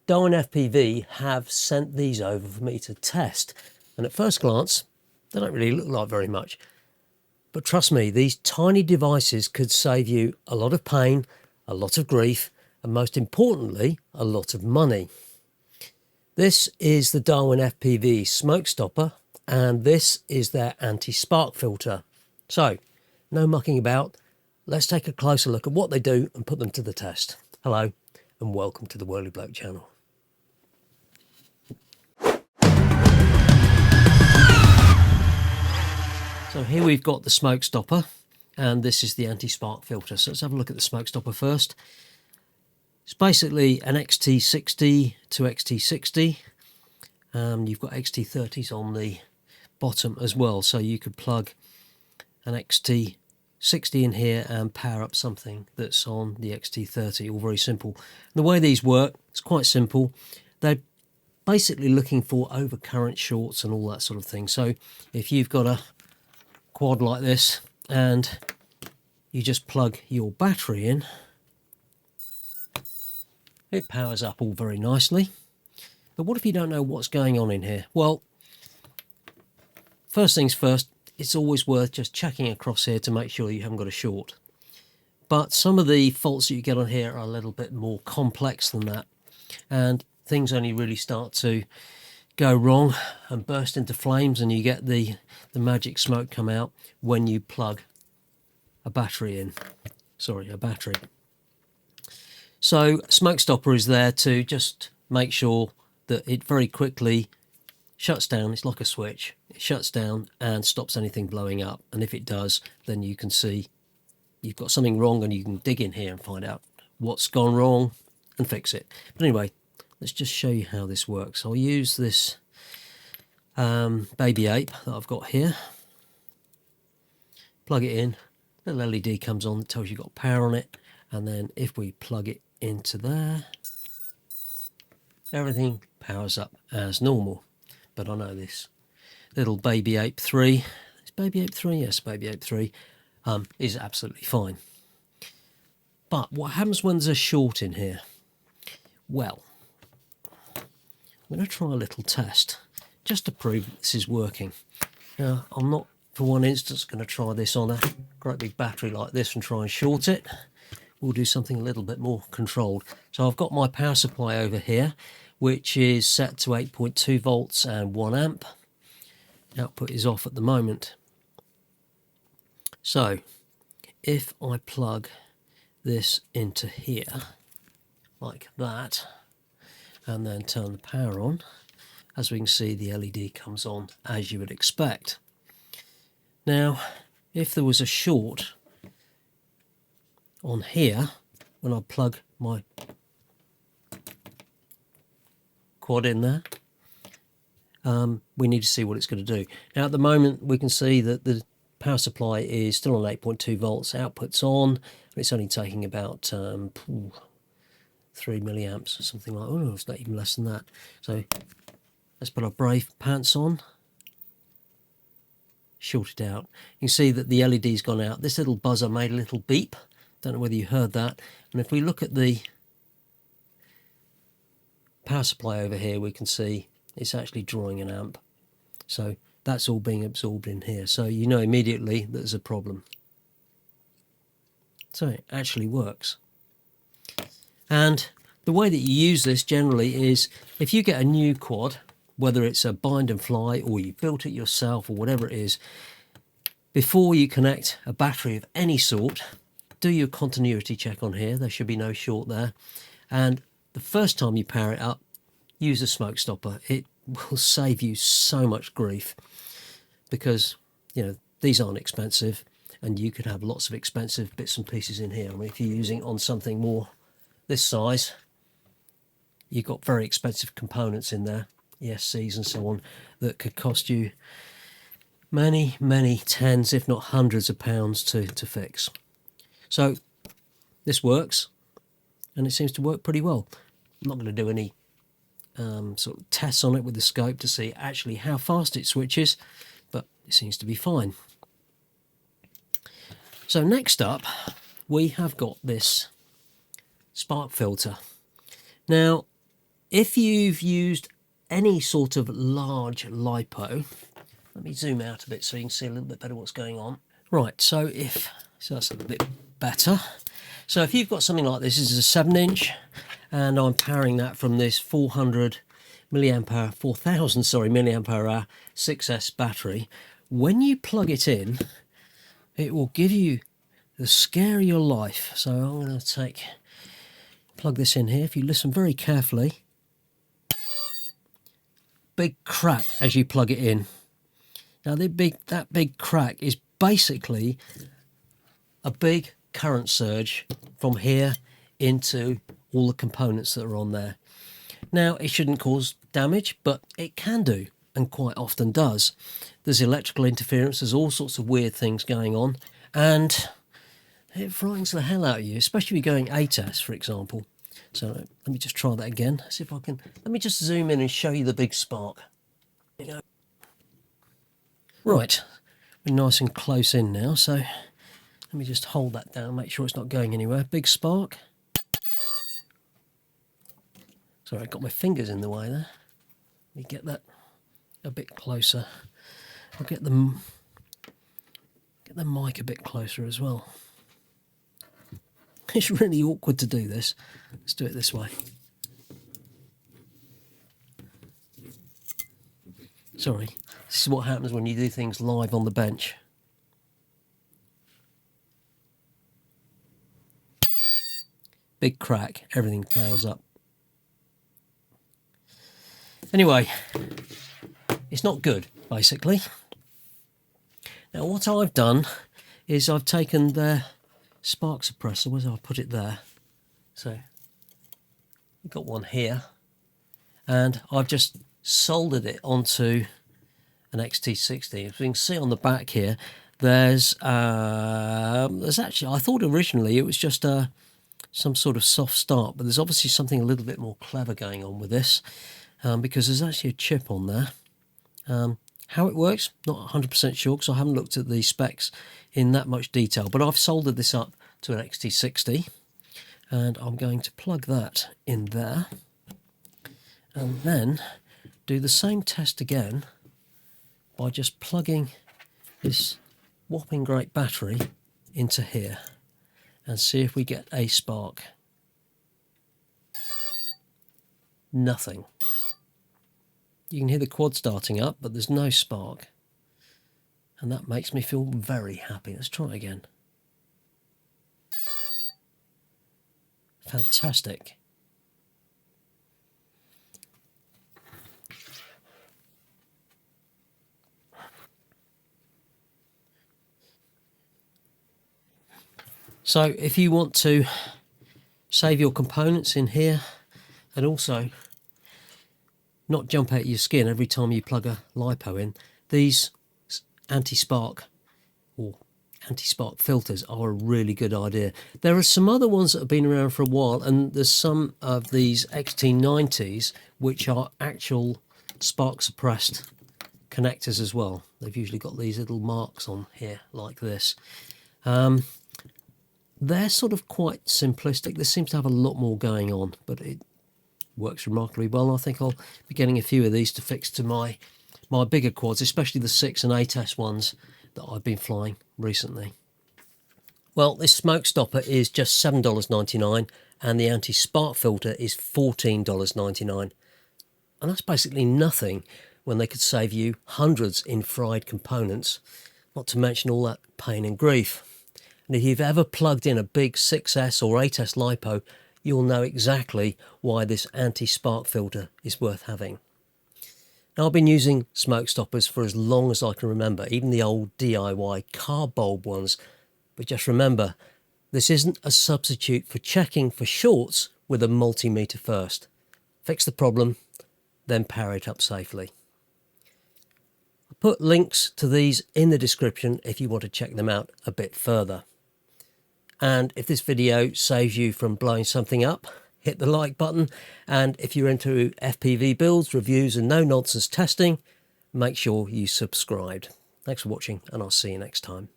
DarwinFPV have sent these over for me to test, and at first glance they don't really look like very much, but trust me, these tiny devices could save you a lot of pain, a lot of grief, and most importantly a lot of money. This is the DarwinFPV smoke stopper, and this is their anti-spark filter. So no mucking about, let's take a closer look at what they do and put them to the test. Hello and welcome to the Whirly Bloke channel. So here we've got the smoke stopper, and this is the anti-spark filter. So let's have a look at the smoke stopper first. It's basically an XT60 to XT60. You've got XT30s on the bottom as well, so you could plug an XT60 in here and power up something that's on the XT30, all very simple. And the way these work, it's quite simple. They're basically looking for overcurrent shorts and all that sort of thing. So if you've got a quad like this and you just plug your battery in, it powers up all very nicely. But what if you don't know what's going on in here? Well, first things first, it's always worth just checking across here to make sure you haven't got a short. But some of the faults that you get on here are a little bit more complex than that, and things only really start to go wrong and burst into flames, and you get the magic smoke come out when you plug a battery in. Sorry, a battery. So smoke stopper is there to just make sure that it very quickly shuts down. It's like a switch. It shuts down and stops anything blowing up, and if it does, then you can see you've got something wrong, and you can dig in here and find out what's gone wrong and fix it. But anyway, let's just show you how this works. I'll use this baby ape that I've got here. Plug it in, little LED comes on that tells you've got power on it, and then if we plug it into there, everything powers up as normal. But I know this little baby ape 3, is baby ape 3? Yes, baby ape 3 is absolutely fine. But what happens when there's a short in here? Well, I'm going to try a little test just to prove this is working. Now, I'm not for one instance going to try this on a great big battery like this and try and short it. We'll do something a little bit more controlled. So I've got my power supply over here, which is set to 8.2 volts and 1 amp. Output is off at the moment. So if I plug this into here like that and then turn the power on, as we can see, the LED comes on as you would expect. Now, if there was a short on here, when I plug my quad in there, we need to see what it's going to do. Now, at the moment, we can see that the power supply is still on 8.2 volts, output's on, and it's only taking about 3 milliamps or something like that. Oh, no, it's not even less than that. So let's put our brave pants on, short it out. You can see that the LED's gone out. This little buzzer made a little beep. Don't know whether you heard that. And if we look at the power supply over here, we can see it's actually drawing an amp. So that's all being absorbed in here. So you know immediately that there's a problem. So it actually works. And the way that you use this generally is if you get a new quad, whether it's a bind and fly or you built it yourself or whatever it is, before you connect a battery of any sort, do your continuity check on here. There should be no short there. And the first time you power it up, use a smoke stopper. It will save you so much grief because, you know, these aren't expensive and you could have lots of expensive bits and pieces in here. I mean, if you're using on something more this size, you've got very expensive components in there, ESCs and so on, that could cost you many, many tens, if not hundreds of pounds to fix. So this works, and it seems to work pretty well. I'm not going to do any sort of tests on it with the scope to see actually how fast it switches, but it seems to be fine. So next up, we have got this spark filter. Now, if you've used any sort of large LiPo, let me zoom out a bit so you can see a little bit better what's going on. Right, so that's a little bit better. So if you've got something like this is a 7-inch, and I'm powering that from this 4000 milliamp hour 6S battery, when you plug it in, it will give you the scare of your life. So I'm going to plug this in here. If you listen very carefully, big crack as you plug it in. Now that big crack is basically a big current surge from here into all the components that are on there. Now, it shouldn't cause damage, but it can do, and quite often does. There's electrical interference, there's all sorts of weird things going on, and it frightens the hell out of you, especially if you're going ATES, for example. So let me just try that again. See if I can. Let me just zoom in and show you the big spark. There you go. Right, we're nice and close in now, so let me just hold that down, make sure it's not going anywhere. Big spark. Sorry, I got my fingers in the way there. Let me get that a bit closer. I'll get the mic a bit closer as well. It's really awkward to do this. Let's do it this way. Sorry, this is what happens when you do things live on the bench. Big crack, everything powers up. Anyway, it's not good, basically. Now what I've done is I've taken the spark suppressor, where did I put it there? So, we've got one here, and I've just soldered it onto an XT60. As you can see on the back here, there's actually, I thought originally it was just some sort of soft start, but there's obviously something a little bit more clever going on with this. Because there's actually a chip on there. How it works, not 100% sure, because I haven't looked at the specs in that much detail, but I've soldered this up to an XT60, and I'm going to plug that in there, and then do the same test again by just plugging this whopping great battery into here, and see if we get a spark. Nothing. You can hear the quad starting up, but there's no spark. And that makes me feel very happy. Let's try again. Fantastic. So if you want to save your components in here, and also not jump out of your skin every time you plug a LiPo in, these anti-spark or anti-spark filters are a really good idea. There are some other ones that have been around for a while, and there's some of these XT90s which are actual spark suppressed connectors as well. They've usually got these little marks on here like this. They're sort of quite simplistic. This seems to have a lot more going on, but it works remarkably well. I think I'll be getting a few of these to fix to my bigger quads, especially the 6 and 8S ones that I've been flying recently. Well, this smoke stopper is just $7.99, and the anti-spark filter is $14.99. And that's basically nothing when they could save you hundreds in fried components, not to mention all that pain and grief. And if you've ever plugged in a big 6S or 8S LiPo, you'll know exactly why this anti-spark filter is worth having. Now, I've been using smoke stoppers for as long as I can remember, even the old DIY car bulb ones. But just remember, this isn't a substitute for checking for shorts with a multimeter first. Fix the problem, then power it up safely. I'll put links to these in the description if you want to check them out a bit further. And if this video saves you from blowing something up, hit the like button. And if you're into FPV builds, reviews and no-nonsense testing, make sure you subscribed. Thanks for watching, and I'll see you next time.